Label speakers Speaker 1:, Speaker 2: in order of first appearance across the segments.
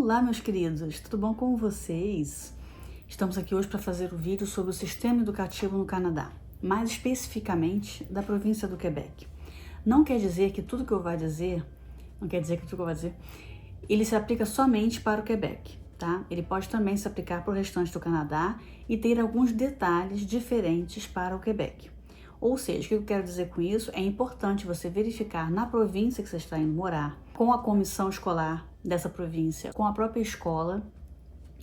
Speaker 1: Olá, meus queridos, tudo bom com vocês? Estamos aqui hoje para fazer o vídeo sobre o sistema educativo no Canadá, mais especificamente da província do Quebec. Não quer dizer que tudo que eu vou dizer, ele se aplica somente para o Quebec, tá? Ele pode também se aplicar para o restante do Canadá e ter alguns detalhes diferentes para o Quebec. Ou seja, o que eu quero dizer com isso? É importante você verificar na província que você está indo morar, com a comissão escolar dessa província, com a própria escola,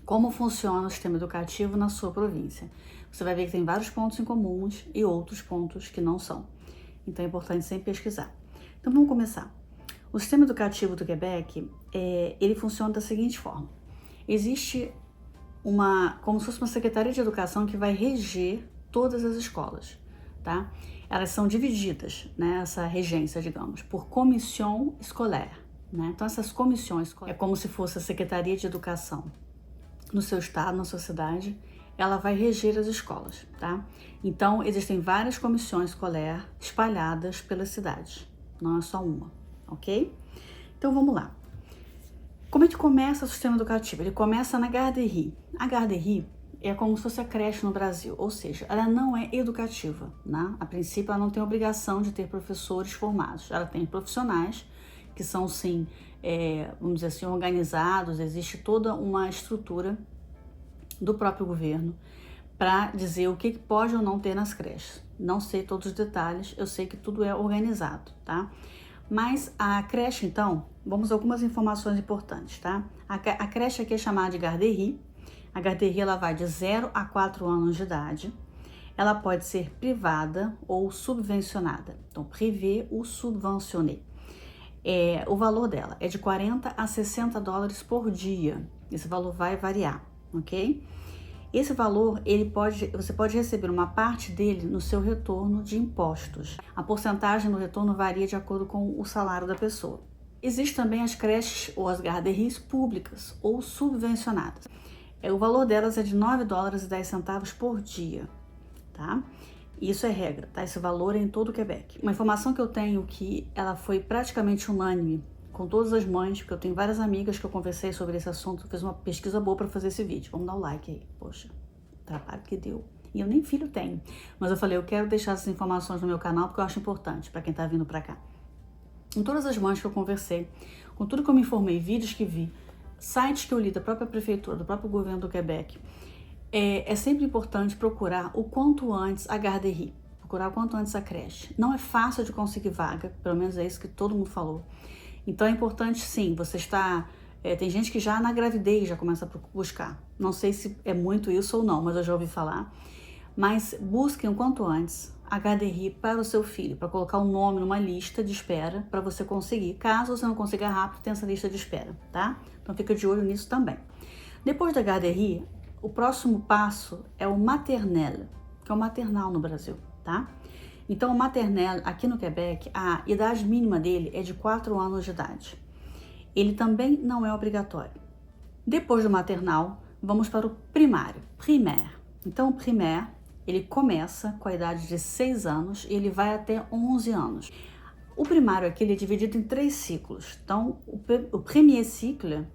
Speaker 1: como funciona o sistema educativo na sua província. Você vai ver que tem vários pontos em comuns e outros pontos que não são. Então é importante sempre pesquisar. Então vamos começar. O sistema educativo do Quebec, ele funciona da seguinte forma. Existe como se fosse uma secretaria de educação que vai reger todas as escolas, tá? Elas são divididas, né, essa regência, digamos, por comissão escolar, né? Então essas comissões, é como se fosse a secretaria de educação no seu estado, na sua cidade, ela vai reger as escolas, tá? Então existem várias comissões escolares espalhadas pela cidade, não é só uma, ok? Então vamos lá. Como é que começa o sistema educativo? Ele começa na garderie. A garderie é como se fosse a creche no Brasil, ou seja, ela não é educativa, né? A princípio, ela não tem obrigação de ter professores formados. Ela tem profissionais que são, sim, vamos dizer assim, organizados. Existe toda uma estrutura do próprio governo para dizer o que pode ou não ter nas creches. Não sei todos os detalhes, eu sei que tudo é organizado, tá? Mas a creche, então, vamos a algumas informações importantes, tá? A creche aqui é chamada de garderie. A garderie, ela vai de 0 a 4 anos de idade. Ela pode ser privada ou subvencionada. Então, privé ou subventionné. O valor dela é de 40 a 60 dólares por dia. Esse valor vai variar, ok? Esse valor, você pode receber uma parte dele no seu retorno de impostos. A porcentagem do retorno varia de acordo com o salário da pessoa. Existem também as creches ou as garderies públicas ou subvencionadas. O valor delas é de 9 dólares e 10 centavos por dia, tá? Isso é regra, tá? Esse valor é em todo o Quebec. Uma informação que eu tenho que ela foi praticamente unânime com todas as mães, porque eu tenho várias amigas que eu conversei sobre esse assunto, fiz uma pesquisa boa para fazer esse vídeo. Vamos dar o like aí, poxa, trabalho que deu. E eu nem filho tenho, mas eu falei, eu quero deixar essas informações no meu canal porque eu acho importante para quem tá vindo para cá. Com todas as mães que eu conversei, com tudo que eu me informei, vídeos que vi, sites que eu li da própria prefeitura, do próprio governo do Quebec, é sempre importante procurar o quanto antes a garderie, procurar o quanto antes a creche. Não é fácil de conseguir vaga, pelo menos é isso que todo mundo falou. Então é importante, sim, você está... tem gente que já na gravidez já começa a buscar. Não sei se é muito isso ou não, mas eu já ouvi falar. Mas busquem o quanto antes a garderie para o seu filho, para colocar o nome numa lista de espera para você conseguir. Caso você não consiga rápido, tem essa lista de espera, tá? Então fica de olho nisso também. Depois da garderie, o próximo passo é o maternelle, que é o maternal no Brasil, tá? Então o maternelle aqui no Quebec, a idade mínima dele é de 4 anos de idade. Ele também não é obrigatório. Depois do maternal, vamos para o primário, primaire. Então o primaire, ele começa com a idade de 6 anos e ele vai até 11 anos. O primário aqui ele é dividido em 3 ciclos. Então, o premier cycle,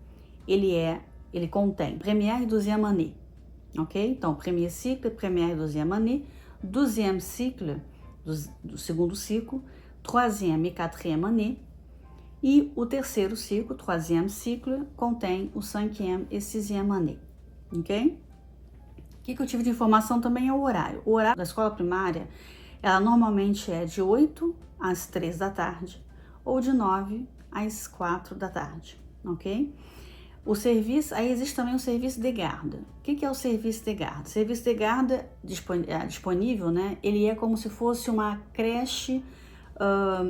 Speaker 1: ele contém première e deuxième année, ok? Então, premier cycle, première e deuxième année, deuxième cycle, do segundo ciclo, troisième e quatrième année, e o terceiro ciclo, troisième cycle, contém o cinquième e sixième année, ok? O que eu tive de informação também é o horário. O horário da escola primária, ela normalmente é de 8 às 3 da tarde ou de 9 às 4 da tarde, ok? O serviço, aí existe também o serviço de garde. O que é o serviço de garde? O serviço de garde disponível, né? Ele é como se fosse uma creche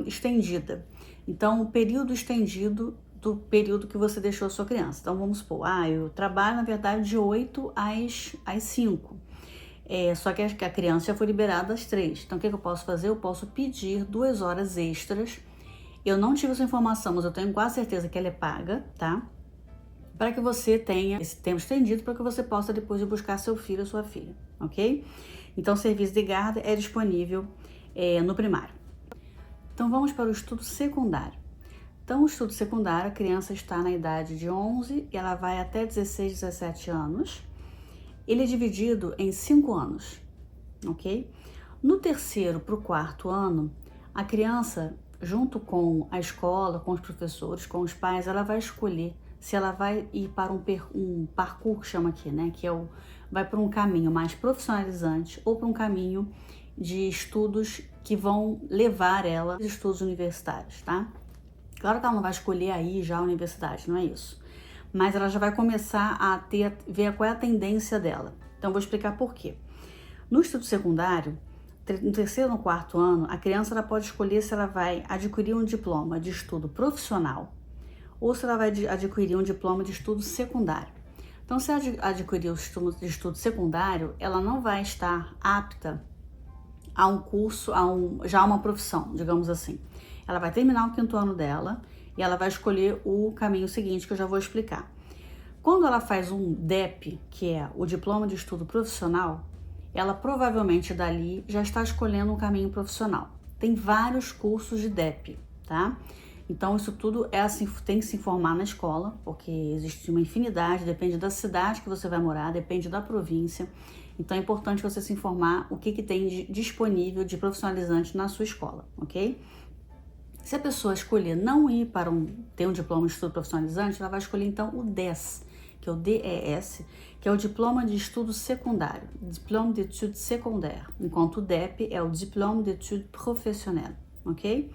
Speaker 1: estendida. Então, o período estendido do período que você deixou a sua criança. Então, vamos supor, eu trabalho, na verdade, de 8 às 5. Só que a criança já foi liberada às 3. Então, o que eu posso fazer? Eu posso pedir 2 horas extras. Eu não tive essa informação, mas eu tenho quase certeza que ela é paga, tá? Para que você tenha esse tempo estendido, para que você possa depois ir buscar seu filho ou sua filha, ok? Então, o serviço de garde é disponível no primário. Então, vamos para o estudo secundário. Então, o estudo secundário, a criança está na idade de 11 e ela vai até 16, 17 anos. Ele é dividido em 5 anos, ok? No terceiro para o quarto ano, a criança, junto com a escola, com os professores, com os pais, ela vai escolher se ela vai ir para um parkour, que chama aqui, né? Que é vai para um caminho mais profissionalizante ou para um caminho de estudos que vão levar ela aos estudos universitários, tá? Claro que ela não vai escolher aí já a universidade, não é isso. Mas ela já vai começar a ver qual é a tendência dela. Então, vou explicar por quê. No estudo secundário, no terceiro ou no quarto ano, a criança ela pode escolher se ela vai adquirir um diploma de estudo profissional ou se ela vai adquirir um diploma de estudo secundário. Então, se ela adquirir o estudo secundário, ela não vai estar apta a um curso, já uma profissão, digamos assim. Ela vai terminar o quinto ano dela e ela vai escolher o caminho seguinte que eu já vou explicar. Quando ela faz um DEP, que é o Diploma de Estudo Profissional, ela provavelmente dali já está escolhendo um caminho profissional. Tem vários cursos de DEP, tá? Então isso tudo é assim, tem que se informar na escola, porque existe uma infinidade, depende da cidade que você vai morar, depende da província. Então é importante você se informar o que tem disponível de profissionalizante na sua escola, ok? Se a pessoa escolher não ir para ter um diploma de estudo profissionalizante, ela vai escolher então o DES, que é o DES, que é o Diploma de Estudo Secundário, Diplôme d'études secondaires, enquanto o DEP é o Diplôme d'études professionnelles, ok?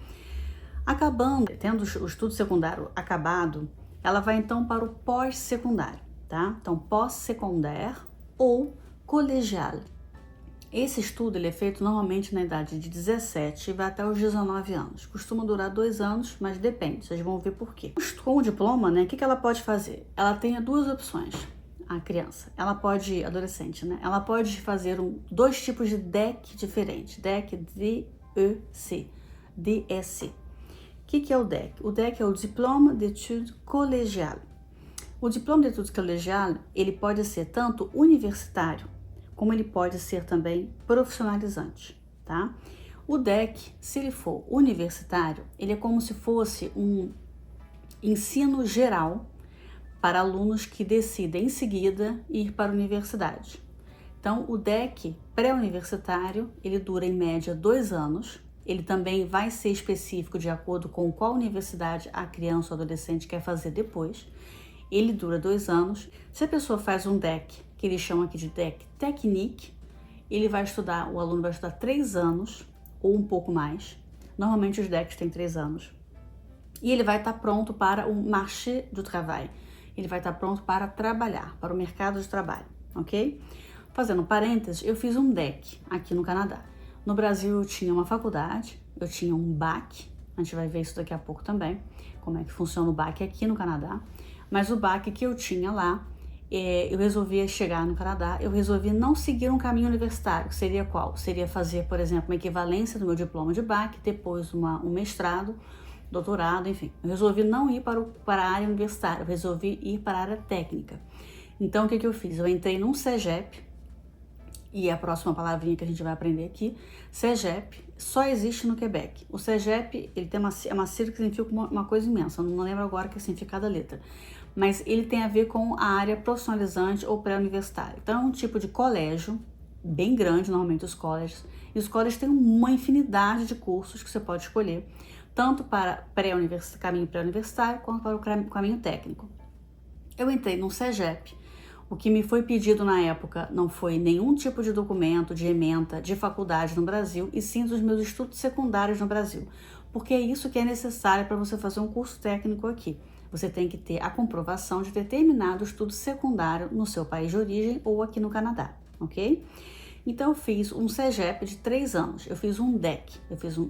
Speaker 1: Tendo o estudo secundário acabado, ela vai então para o pós-secundário, tá? Então, pós-secundaire ou colegial. Esse estudo ele é feito normalmente na idade de 17 e vai até os 19 anos. Costuma durar 2 anos, mas depende, vocês vão ver por quê. Com o diploma, né, o que ela pode fazer? Ela tem duas opções, a criança. Adolescente, né? Ela pode fazer dois tipos de DEC diferentes. DEC, DEC, DEC. O que é o DEC? O DEC é o Diplôme d'études collégiales. O Diplôme d'études collégiales, ele pode ser tanto universitário, como ele pode ser também profissionalizante, tá? O DEC, se ele for universitário, ele é como se fosse um ensino geral para alunos que decidem em seguida ir para a universidade. Então, o DEC pré-universitário, ele dura em média 2 anos, ele também vai ser específico de acordo com qual universidade a criança ou adolescente quer fazer depois. Ele dura 2 anos. Se a pessoa faz um DEC, que eles chamam aqui de DEC Technique, o aluno vai estudar 3 anos ou um pouco mais. Normalmente os DECs têm 3 anos. E ele vai estar pronto para o marché du travail. Ele vai estar pronto para trabalhar, para o mercado de trabalho, ok? Fazendo parênteses, eu fiz um DEC aqui no Canadá. No Brasil eu tinha uma faculdade, eu tinha um BAC, a gente vai ver isso daqui a pouco também, como é que funciona o BAC aqui no Canadá. Mas o BAC que eu tinha lá, eu resolvi chegar no Canadá, eu resolvi não seguir um caminho universitário, que seria qual? Seria fazer, por exemplo, uma equivalência do meu diploma de BAC, depois um mestrado, doutorado, enfim. Eu resolvi não ir para a área universitária, eu resolvi ir para a área técnica. Então, o que eu fiz? Eu entrei num CEGEP, e a próxima palavrinha que a gente vai aprender aqui, CEGEP, só existe no Quebec. O CEGEP, ele tem uma sigla que significa uma coisa imensa, eu não lembro agora o que significa cada letra, mas ele tem a ver com a área profissionalizante ou pré-universitária. Então, é um tipo de colégio, bem grande, normalmente os colégios, e os colégios têm uma infinidade de cursos que você pode escolher, tanto para caminho pré-universitário, quanto para o caminho técnico. Eu entrei num CEGEP. O que me foi pedido na época não foi nenhum tipo de documento, de ementa, de faculdade no Brasil, e sim dos meus estudos secundários no Brasil, porque é isso que é necessário para você fazer um curso técnico aqui. Você tem que ter a comprovação de ter terminado o estudo secundário no seu país de origem ou aqui no Canadá, ok? Então eu fiz um CEGEP de 3 anos, eu fiz um DEC,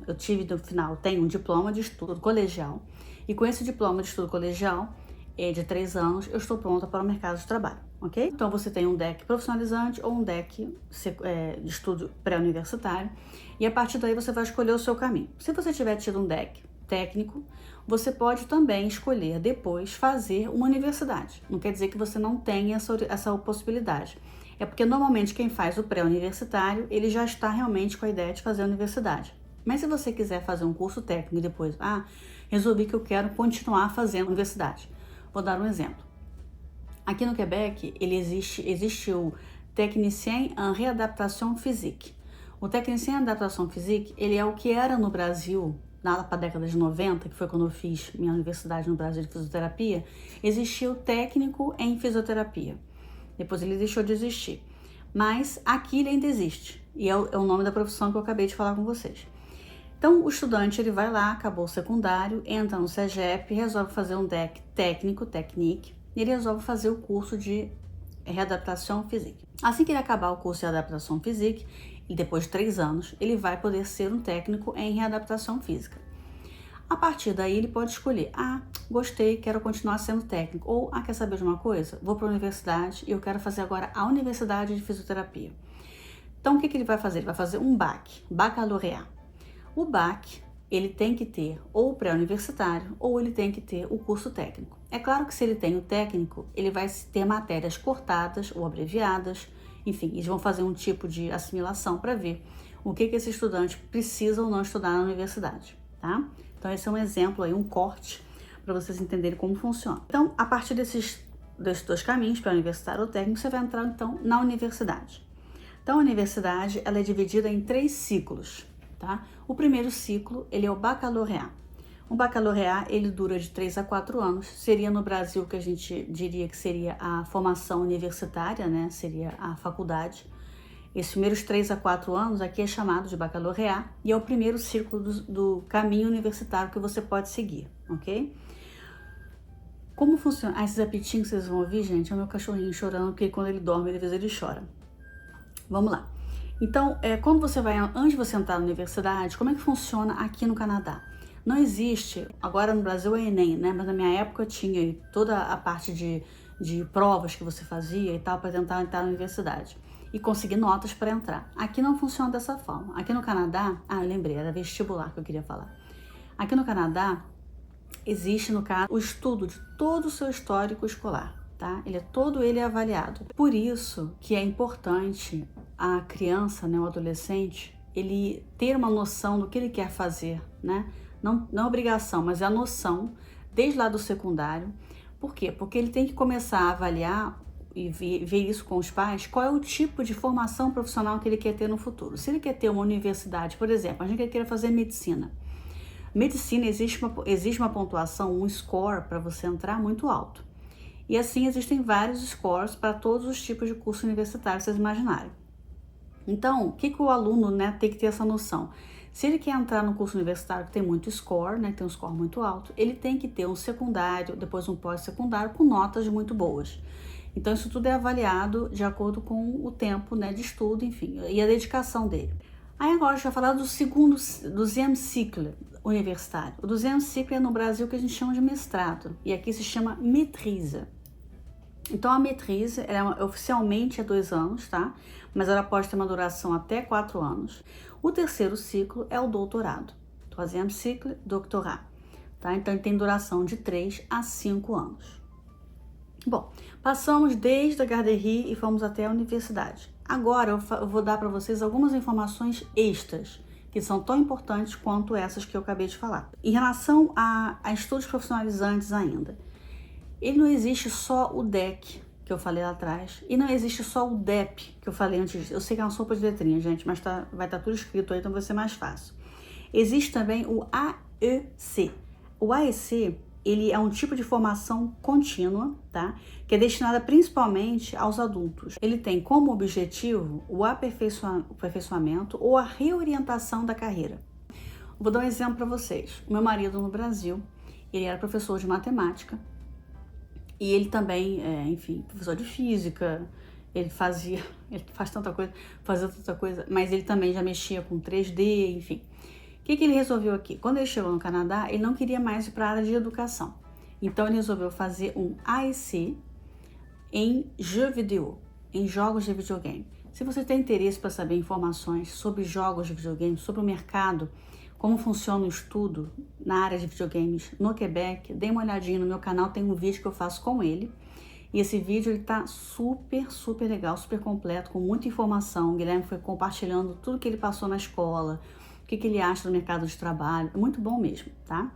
Speaker 1: eu tive no final, tenho um diploma de estudo colegial, e com esse diploma de estudo colegial, de 3 anos, eu estou pronta para o mercado de trabalho, ok? Então você tem um DEC profissionalizante ou um DEC de estudo pré-universitário, e a partir daí você vai escolher o seu caminho. Se você tiver tido um DEC técnico, você pode também escolher depois fazer uma universidade. Não quer dizer que você não tenha essa possibilidade. É porque normalmente quem faz o pré-universitário, ele já está realmente com a ideia de fazer a universidade. Mas se você quiser fazer um curso técnico e depois, resolvi que eu quero continuar fazendo universidade. Vou dar um exemplo. Aqui no Quebec, existe o Technicien en Réadaptation Physique. O Technicien en Adaptation Physique, ele é o que era no Brasil, lá para a década de 90, que foi quando eu fiz minha universidade no Brasil de fisioterapia, existia o técnico em fisioterapia. Depois ele deixou de existir. Mas aqui ele ainda existe, e é o nome da profissão que eu acabei de falar com vocês. Então, o estudante, ele vai lá, acabou o secundário, entra no CEGEP, resolve fazer um technique, e ele resolve fazer o curso de readaptação physique. Assim que ele acabar o curso de adaptação physique, e depois de 3 anos, ele vai poder ser um técnico em readaptação física. A partir daí, ele pode escolher, gostei, quero continuar sendo técnico, ou, quer saber de uma coisa? Vou para a universidade e eu quero fazer agora a Universidade de Fisioterapia. Então, o que ele vai fazer? Ele vai fazer um BAC, Baccalauréat. O BAC, ele tem que ter ou o pré-universitário ou ele tem que ter o curso técnico. É claro que se ele tem o técnico, ele vai ter matérias cortadas ou abreviadas, enfim, eles vão fazer um tipo de assimilação para ver o que esse estudante precisa ou não estudar na universidade, tá? Então esse é um exemplo aí, um corte, para vocês entenderem como funciona. Então, a partir desses 2 caminhos, pré-universitário ou técnico, você vai entrar então na universidade. Então a universidade, ela é dividida em 3 ciclos. Tá? O primeiro ciclo, ele é o baccalauréat. O baccalauréat, ele dura de 3 a 4 anos. Seria no Brasil que a gente diria que seria a formação universitária, né? Seria a faculdade. Esses primeiros 3 a 4 anos aqui é chamado de baccalauréat e é o primeiro ciclo do caminho universitário que você pode seguir, ok? Como funciona? Esses apitinhos que vocês vão ouvir, gente, é o meu cachorrinho chorando, porque quando ele dorme, às vezes ele chora. Vamos lá. Então, quando você vai, antes de você entrar na universidade, como é que funciona aqui no Canadá? Não existe, agora no Brasil é Enem, né? Mas na minha época tinha toda a parte de provas que você fazia e tal, para tentar entrar na universidade. E conseguir notas para entrar. Aqui não funciona dessa forma. Aqui no Canadá, eu lembrei, era vestibular que eu queria falar. Aqui no Canadá, existe, no caso, o estudo de todo o seu histórico escolar. Tá? Todo ele é avaliado. Por isso que é importante a criança, né, o adolescente, ele ter uma noção do que ele quer fazer, né? Não é obrigação, mas é a noção desde lá do secundário. Por quê? Porque ele tem que começar a avaliar e ver isso com os pais, qual é o tipo de formação profissional que ele quer ter no futuro. Se ele quer ter uma universidade, por exemplo, a gente quer fazer medicina. Medicina, existe uma pontuação, um score para você entrar muito alto. E assim existem vários scores para todos os tipos de curso universitário, vocês imaginarem. Então, o que o aluno, né, tem que ter essa noção? Se ele quer entrar no curso universitário que tem muito score, né, tem um score muito alto, ele tem que ter um secundário, depois um pós-secundário com notas muito boas. Então, isso tudo é avaliado de acordo com o tempo, né, de estudo, enfim, e a dedicação dele. Aí agora a gente vai falar do deuxième cycle universitário. O deuxième cycle é no Brasil que a gente chama de mestrado, e aqui se chama maîtrise. Então, a maîtrise, oficialmente é 2 anos, tá? Mas ela pode ter uma duração até 4 anos. O terceiro ciclo é o doutorado. Troisième cycle, doctorat. Tá? Então, ele tem duração de 3 a 5 anos. Bom, passamos desde a garderie e fomos até a universidade. Agora, eu vou dar para vocês algumas informações extras, que são tão importantes quanto essas que eu acabei de falar. Em relação a estudos profissionalizantes ainda, ele não existe só o DEC, que eu falei lá atrás, e não existe só o DEP, que eu falei antes. Eu sei que é uma sopa de letrinhas, gente, mas vai estar tudo escrito aí, então vai ser mais fácil. Existe também o AEC. O AEC, ele é um tipo de formação contínua, tá? Que é destinada principalmente aos adultos. Ele tem como objetivo o aperfeiçoamento ou a reorientação da carreira. Vou dar um exemplo para vocês. O meu marido no Brasil, ele era professor de matemática, e ele também, enfim, professor de física, ele faz tanta coisa, fazia tanta coisa, mas ele também já mexia com 3D, enfim. O que ele resolveu aqui? Quando ele chegou no Canadá, ele não queria mais ir para a área de educação. Então, ele resolveu fazer um AEC em jeux vidéo, em jogos de videogame. Se você tem interesse para saber informações sobre jogos de videogame, sobre o mercado, como funciona o estudo na área de videogames no Quebec, dê uma olhadinha no meu canal, tem um vídeo que eu faço com ele. E esse vídeo ele tá super legal, super completo, com muita informação. O Guilherme foi compartilhando tudo que ele passou na escola, que ele acha do mercado de trabalho. É muito bom mesmo, tá?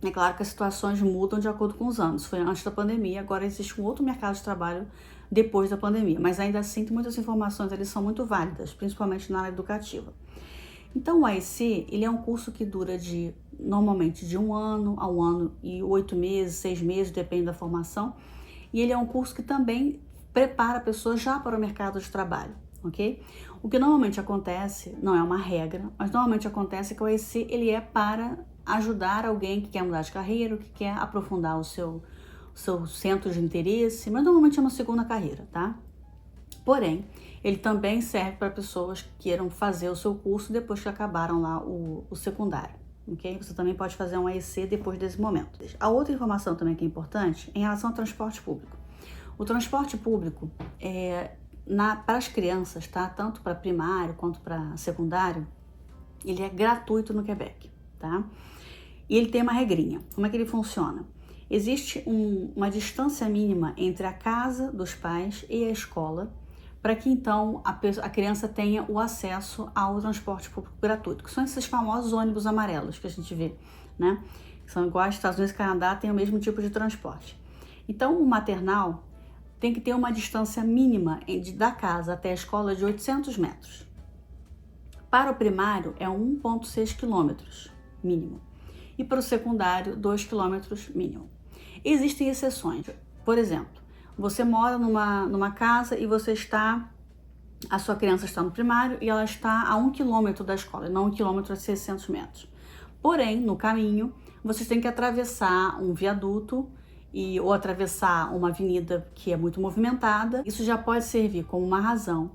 Speaker 1: É claro que as situações mudam de acordo com os anos. Foi antes da pandemia, agora existe um outro mercado de trabalho depois da pandemia. Mas ainda assim, muitas informações eles são muito válidas, principalmente na área educativa. Então, o AEC, ele é um curso que dura normalmente de 1 ano a 1 ano e 8 meses, 6 meses, depende da formação. E ele é um curso que também prepara a pessoa já para o mercado de trabalho, ok? O que normalmente acontece, não é uma regra, mas normalmente acontece que o AEC, ele é para ajudar alguém que quer mudar de carreira, que quer aprofundar o seu centro de interesse, mas normalmente é uma segunda carreira, tá? Porém, ele também serve para pessoas que queiram fazer o seu curso depois que acabaram lá o secundário, ok? Você também pode fazer um AEC depois desse momento. A outra informação também que é importante é em relação ao transporte público. O transporte público, para as crianças, tá? Tanto para primário quanto para secundário, ele é gratuito no Quebec, tá? E ele tem uma regrinha. Como é que ele funciona? Existe uma distância mínima entre a casa dos pais e a escola, para que então a criança tenha o acesso ao transporte público gratuito, que são esses famosos ônibus amarelos que a gente vê, né? Que são iguais aos Estados Unidos e Canadá, tem o mesmo tipo de transporte. Então, o maternal tem que ter uma distância mínima da casa até a escola de 800 metros. Para o primário, é 1,6 quilômetros mínimo. E para o secundário, 2 quilômetros mínimo. Existem exceções. Por exemplo, você mora numa casa e a sua criança está no primário e ela está a 1 quilômetro da escola, não 1 quilômetro a 600 metros. Porém, no caminho, vocês têm que atravessar um viaduto ou atravessar uma avenida que é muito movimentada. Isso já pode servir como uma razão,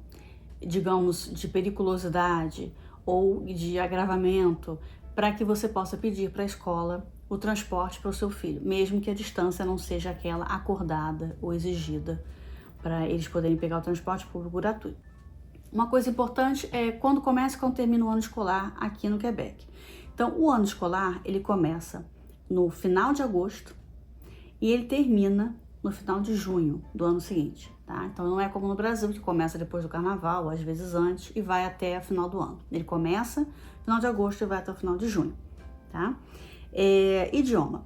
Speaker 1: digamos, de periculosidade ou de agravamento, para que você possa pedir para a escola o transporte para o seu filho, mesmo que a distância não seja aquela acordada ou exigida para eles poderem pegar o transporte público gratuito. Uma coisa importante é quando começa e quando termina o ano escolar aqui no Quebec. Então, o ano escolar, ele começa no final de agosto e ele termina no final de junho do ano seguinte, tá? Então, não é como no Brasil, que começa depois do carnaval, às vezes antes, e vai até o final do ano. Ele começa no final de agosto e vai até o final de junho, tá? Idioma.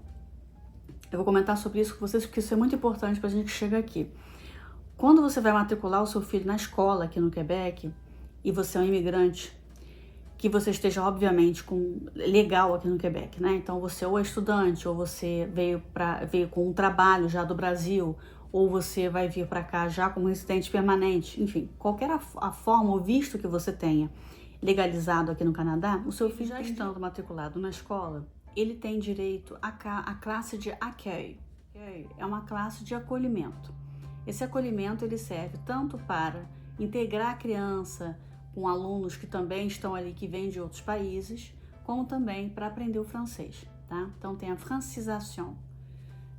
Speaker 1: Eu vou comentar sobre isso com vocês, porque isso é muito importante para a gente que chega aqui. Quando você vai matricular o seu filho na escola aqui no Quebec, e você é um imigrante, que você esteja, obviamente, legal aqui no Quebec, né? Então, você ou é estudante, ou você veio com um trabalho já do Brasil, ou você vai vir para cá já como residente permanente, enfim, qualquer a forma ou visto que você tenha legalizado aqui no Canadá, o seu filho já estando matriculado na escola, ele tem direito à classe de accueil. É uma classe de acolhimento. Esse acolhimento ele serve tanto para integrar a criança com alunos que também estão ali, que vêm de outros países, como também para aprender o francês, tá? Então tem a francização.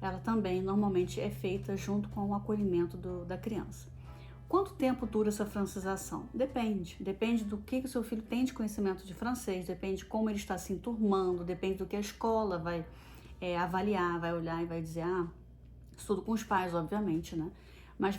Speaker 1: Ela também normalmente é feita junto com o acolhimento da criança. Quanto tempo dura essa francização? Depende do que o seu filho tem de conhecimento de francês, depende de como ele está se enturmando, depende do que a escola vai avaliar, vai olhar e vai dizer, estudo com os pais, obviamente, né? Mas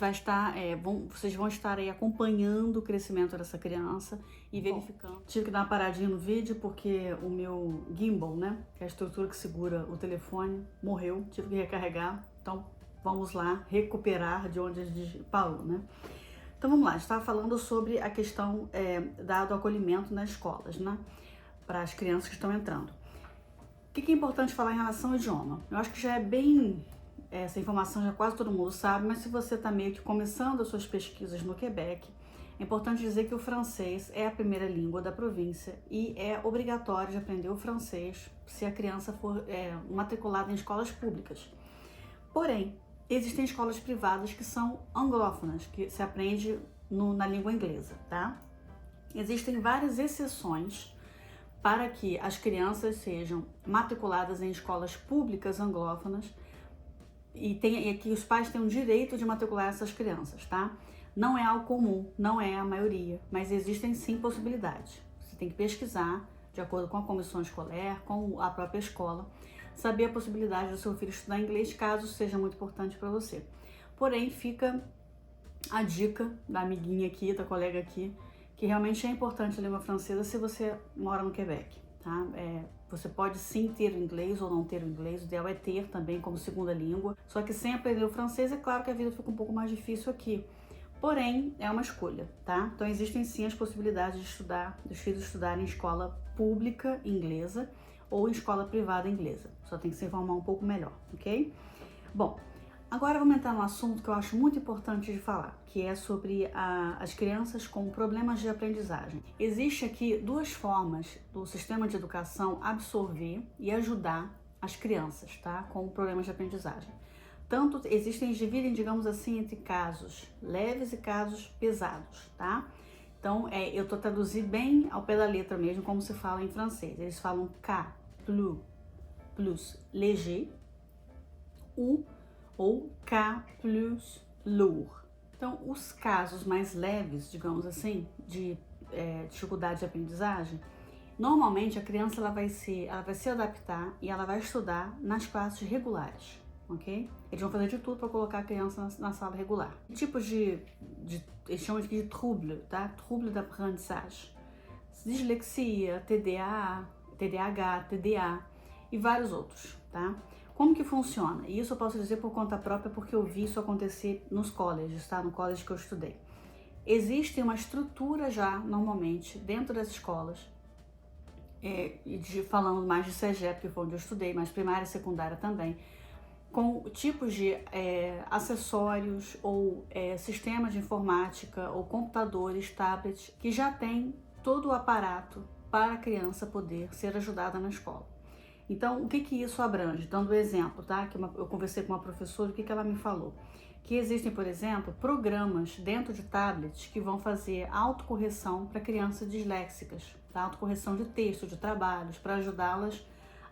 Speaker 1: vocês vão estar aí acompanhando o crescimento dessa criança e verificando. Tive que dar uma paradinha no vídeo porque o meu gimbal, né, que é a estrutura que segura o telefone, morreu, tive que recarregar, então vamos lá recuperar de onde a gente parou, né? Então vamos lá, a gente estava falando sobre a questão do acolhimento nas escolas, né, para as crianças que estão entrando. O que é importante falar em relação ao idioma? Eu acho que já é bem... Essa informação já quase todo mundo sabe, mas se você está meio que começando as suas pesquisas no Quebec, é importante dizer que o francês é a primeira língua da província e é obrigatório de aprender o francês se a criança for matriculada em escolas públicas. Porém, existem escolas privadas que são anglófonas, que se aprende na língua inglesa, tá? Existem várias exceções para que as crianças sejam matriculadas em escolas públicas anglófonas e que os pais tenham o direito de matricular essas crianças, tá? Não é algo comum, não é a maioria, mas existem sim possibilidades. Você tem que pesquisar, de acordo com a comissão escolar, com a própria escola, saber a possibilidade do seu filho estudar inglês, caso seja muito importante para você. Porém, fica a dica da amiguinha aqui, da colega aqui, que realmente é importante a língua francesa se você mora no Quebec, tá? Você pode sim ter o inglês ou não ter o inglês, o ideal é ter também como segunda língua, só que sem aprender o francês, é claro que a vida fica um pouco mais difícil aqui. Porém, é uma escolha, tá? Então existem sim as possibilidades de estudar, dos filhos estudarem em escola pública inglesa ou em escola privada inglesa. Só tem que se informar um pouco melhor, ok? Bom, agora vamos entrar num assunto que eu acho muito importante de falar, que é sobre as crianças com problemas de aprendizagem. Existe aqui duas formas do sistema de educação absorver e ajudar as crianças, tá? Com problemas de aprendizagem. Tanto existem, dividem, digamos assim, entre casos leves e casos pesados, tá? Então, eu tô traduzindo bem ao pé da letra mesmo, como se fala em francês. Eles falam cas plus léger ou cas plus lourd. Então, os casos mais leves, digamos assim, de dificuldade de aprendizagem, normalmente a criança ela vai se adaptar e ela vai estudar nas classes regulares. Ok? Eles vão fazer de tudo para colocar a criança na sala regular. Tipos eles chamam de trouble, tá? Trouble d'apprentissage. Dislexia, TDAH, TDA e vários outros, tá? Como que funciona? E isso eu posso dizer por conta própria porque eu vi isso acontecer nos colleges, tá? No college que eu estudei. Existe uma estrutura já, normalmente, dentro das escolas, falando mais de CEGEP, que foi onde eu estudei, mas primária e secundária também, com tipos de acessórios ou sistemas de informática ou computadores, tablets, que já tem todo o aparato para a criança poder ser ajudada na escola. Então, o que isso abrange? Dando exemplo, tá? Que eu conversei com uma professora, o que ela me falou? Que existem, por exemplo, programas dentro de tablets que vão fazer autocorreção para crianças disléxicas, tá? Autocorreção de texto, de trabalhos, para ajudá-las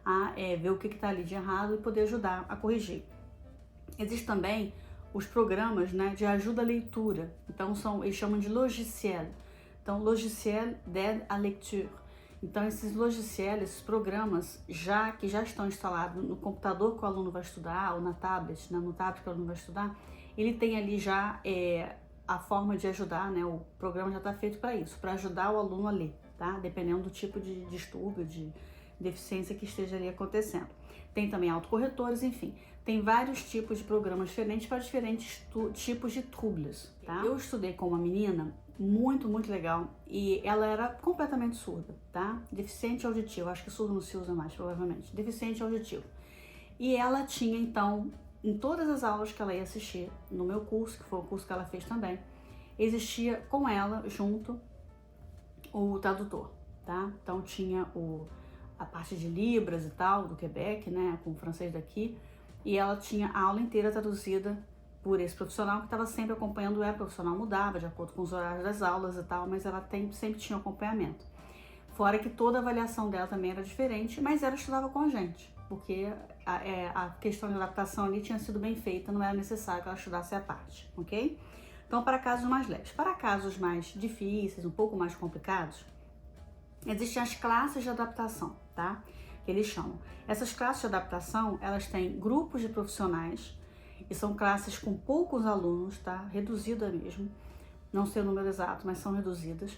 Speaker 1: a ver o que está ali de errado e poder ajudar a corrigir. Existem também os programas, né, de ajuda à leitura. Então, eles chamam de logiciel. Então, logiciel d'aide à lecture. Então, esses logiciels, esses programas, que já estão instalados no computador que o aluno vai estudar, ou na tablet, né, no tablet que o aluno vai estudar, ele tem ali já a forma de ajudar, né, o programa já está feito para isso, para ajudar o aluno a ler, tá? Dependendo do tipo de distúrbio, de deficiência que esteja ali acontecendo. Tem também autocorretores, enfim, tem vários tipos de programas diferentes para diferentes tipos de troubles, tá? Eu estudei com uma menina muito, muito legal e ela era completamente surda, tá? Deficiente auditivo, acho que surdo não se usa mais, provavelmente. Deficiente auditivo. E ela tinha, então, em todas as aulas que ela ia assistir, no meu curso, que foi o curso que ela fez também, existia com ela, junto, o tradutor, tá? Então tinha a parte de Libras e tal, do Quebec, né, com o francês daqui, e ela tinha a aula inteira traduzida por esse profissional que estava sempre acompanhando ela. O profissional mudava de acordo com os horários das aulas e tal, mas ela sempre tinha acompanhamento. Fora que toda a avaliação dela também era diferente, mas ela estudava com a gente, porque a questão de adaptação ali tinha sido bem feita, não era necessário que ela estudasse à parte, ok? Então, para casos mais leves. Para casos mais difíceis, um pouco mais complicados, existem as classes de adaptação, tá? Que eles chamam. Essas classes de adaptação, elas têm grupos de profissionais e são classes com poucos alunos, tá? Reduzida mesmo, não sei o número exato, mas são reduzidas,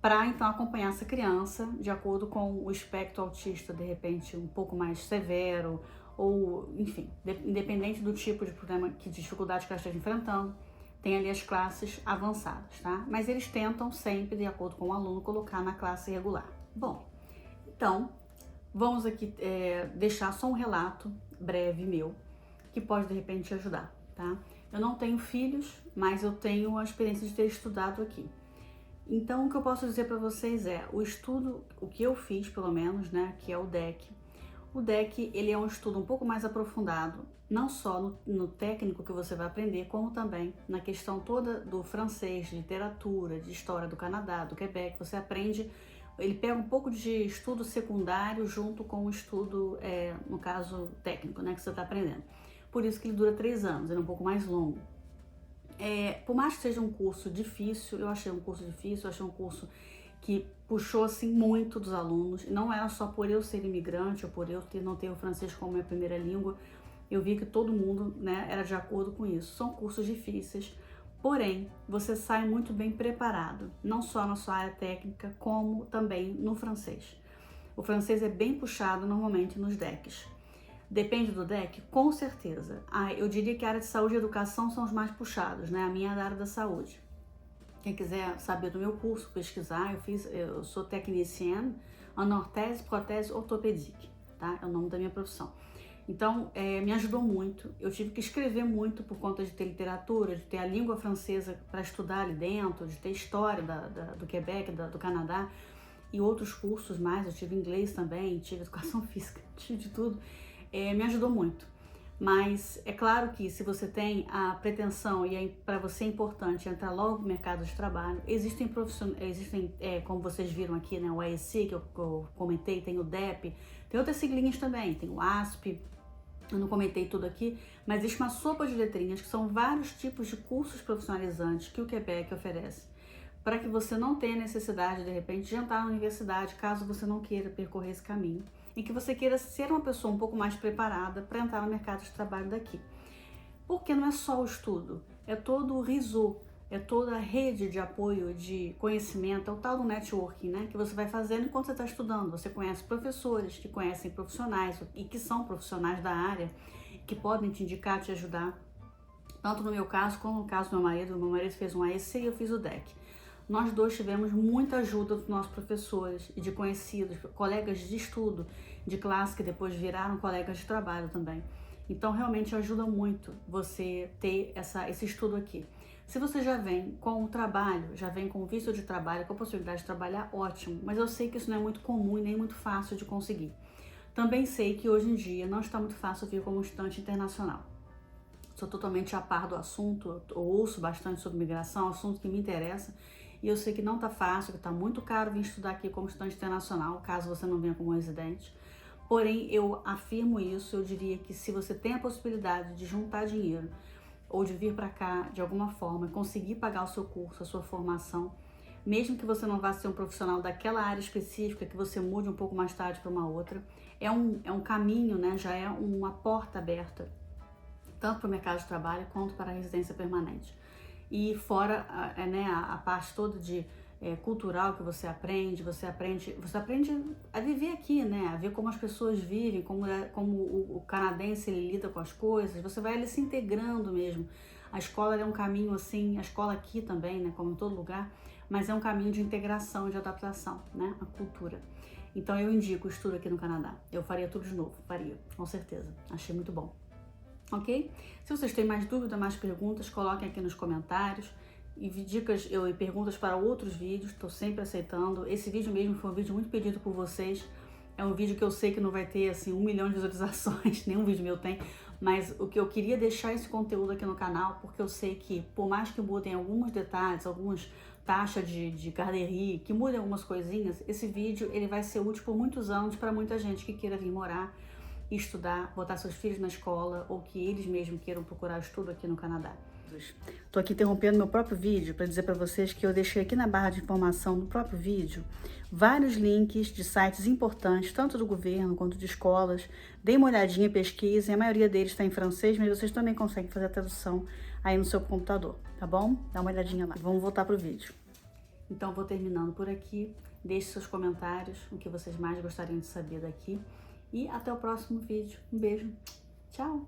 Speaker 1: para então acompanhar essa criança de acordo com o espectro autista, de repente um pouco mais severo, ou enfim, independente do tipo de problema, de dificuldade que ela esteja enfrentando. Tem ali as classes avançadas, tá? Mas eles tentam sempre, de acordo com o aluno, colocar na classe regular. Bom, então, vamos aqui deixar só um relato breve meu, que pode de repente te ajudar, tá? Eu não tenho filhos, mas eu tenho a experiência de ter estudado aqui. Então, o que eu posso dizer para vocês o estudo, o que eu fiz pelo menos, né, que é o DEC. O DEC, ele é um estudo um pouco mais aprofundado, não só no técnico que você vai aprender, como também na questão toda do francês, de literatura, de história do Canadá, do Quebec. Você aprende, ele pega um pouco de estudo secundário junto com o estudo, no caso técnico, né, que você está aprendendo. Por isso que ele dura 3 anos, ele é um pouco mais longo. Por mais que seja um curso difícil, eu achei um curso difícil, eu achei um curso que puxou assim muito dos alunos. Não era só por eu ser imigrante ou por eu não ter o francês como minha primeira língua. Eu vi que todo mundo, né, era de acordo com isso. São cursos difíceis, Porém, você sai muito bem preparado, não só na sua área técnica, como também no francês. O francês é bem puxado normalmente nos DECs. Depende do DEC? Com certeza. Eu diria que a área de saúde e educação são os mais puxados, né? A minha é da área da saúde. Quem quiser saber do meu curso, pesquisar, eu sou tecnicienne en orthèse, prothèse orthopédique, tá? É o nome da minha profissão. Então, me ajudou muito. Eu tive que escrever muito por conta de ter literatura, de ter a língua francesa para estudar ali dentro, de ter história do Quebec, do Canadá e outros cursos mais. Eu tive inglês também, tive educação física, tive de tudo. Me ajudou muito. Mas é claro que se você tem a pretensão e para você é importante entrar logo no mercado de trabalho, existem como vocês viram aqui, né, o AEC que eu comentei, tem o DEP, tem outras siglinhas também, tem o ASP. Eu não comentei tudo aqui, mas existe uma sopa de letrinhas que são vários tipos de cursos profissionalizantes que o Quebec oferece, para que você não tenha necessidade, de repente, de entrar na universidade, caso você não queira percorrer esse caminho, e que você queira ser uma pessoa um pouco mais preparada para entrar no mercado de trabalho daqui. Porque não é só o estudo, é todo o réseau, é toda a rede de apoio, de conhecimento, é o tal do networking, né? Que você vai fazendo enquanto você está estudando. Você conhece professores que conhecem profissionais e que são profissionais da área, que podem te indicar, te ajudar. Tanto no meu caso, como no caso do meu marido. Meu marido fez um AEC e eu fiz o DEC. Nós dois tivemos muita ajuda dos nossos professores e de conhecidos, colegas de estudo, de classe, que depois viraram colegas de trabalho também. Então, realmente ajuda muito você ter esse estudo aqui. Se você já vem com o trabalho, já vem com o visto de trabalho, com a possibilidade de trabalhar, ótimo. Mas eu sei que isso não é muito comum e nem muito fácil de conseguir. Também sei que hoje em dia não está muito fácil vir como estudante internacional. Sou totalmente a par do assunto, eu ouço bastante sobre migração, assunto que me interessa. E eu sei que não está fácil, que está muito caro vir estudar aqui como estudante internacional, caso você não venha como residente. Porém, eu afirmo isso, eu diria que se você tem a possibilidade de juntar dinheiro ou de vir para cá de alguma forma e conseguir pagar o seu curso, a sua formação, mesmo que você não vá ser um profissional daquela área específica, que você mude um pouco mais tarde para uma outra, é um caminho, né? Já é uma porta aberta, tanto para o mercado de trabalho quanto para a residência permanente. E fora né, a parte toda de cultural que você aprende a viver aqui, né? A ver como as pessoas vivem, como o canadense ele lida com as coisas. Você vai ali se integrando mesmo. A escola é um caminho assim, a escola aqui também, né? Como em todo lugar, mas é um caminho de integração, de adaptação, né? A cultura. Então eu indico o estudo aqui no Canadá. Eu faria tudo de novo, faria, com certeza. Achei muito bom. Ok? Se vocês têm mais dúvidas, mais perguntas, coloquem aqui nos comentários e dicas e perguntas para outros vídeos, estou sempre aceitando. Esse vídeo mesmo foi um vídeo muito pedido por vocês. É um vídeo que eu sei que não vai ter assim 1 milhão de visualizações, nenhum vídeo meu tem, mas o que eu queria deixar esse conteúdo aqui no canal, porque eu sei que por mais que mudem alguns detalhes, algumas taxas de garderie, que mudem algumas coisinhas, esse vídeo ele vai ser útil por muitos anos para muita gente que queira vir morar, estudar, botar seus filhos na escola ou que eles mesmos queiram procurar estudo aqui no Canadá. Estou aqui interrompendo meu próprio vídeo para dizer para vocês que eu deixei aqui na barra de informação do próprio vídeo vários links de sites importantes, tanto do governo quanto de escolas. Deem uma olhadinha, pesquisem, a maioria deles está em francês, mas vocês também conseguem fazer a tradução aí no seu computador, tá bom? Dá uma olhadinha lá. Vamos voltar pro vídeo. Então, vou terminando por aqui. Deixe seus comentários, o que vocês mais gostariam de saber daqui. E até o próximo vídeo. Um beijo. Tchau!